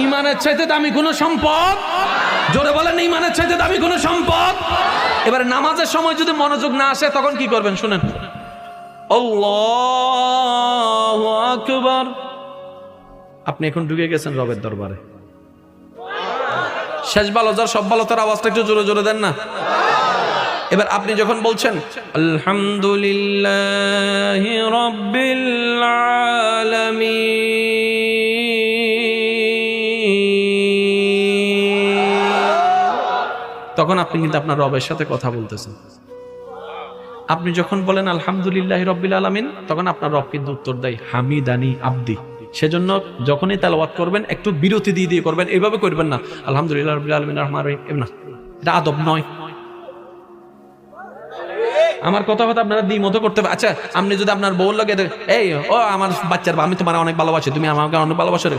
ঈমানের চাইতে দামি কোনো সম্পদ, জোরে বলেন ঈমানের চাইতে দামি কোনো সম্পদ। এবারে নামাজের সময় যদি মনোযোগ না আসে তখন কি করবেন শুনেন। আল্লাহু আকবার। আপনি এখন ঢুকে গেছেন রবের দরবারে। শেষ ভালো যার সব ভালো তার আওয়াজটা একটু জোরে জোরে দেন না। এবার আপনি যখন বলছেন আলহামদুলিল্লাহি রাব্বিল আলামিন, তখন আপনি কিন্তু আপনার রবের সাথে কথা বলতেছেন। আপনি যখন বলেন আলহামদুলিল্লাহি রাব্বিল আলামিন, তখন আপনার রব কিন্তু উত্তর দেয় হামিদানি আব্দি। সেজন্য যখনই তেলাওয়াত করবেন একটু বিরতি দিয়ে দিয়ে করবেন, এইভাবে করবেন না আলহামদুলিল্লাহি রাব্বিল আলামিন রহমানির রহিম না, এটা আদব নয়। আমার কথা আপনারা দ্বিমত করতে হবে। আচ্ছা, আপনি যদি আপনার বউ লাগে এই ও আমার বাচ্চার, আমি তোমার অনেক ভালোবাসি, তুমি আমাকে অনেক ভালোবাসো রে,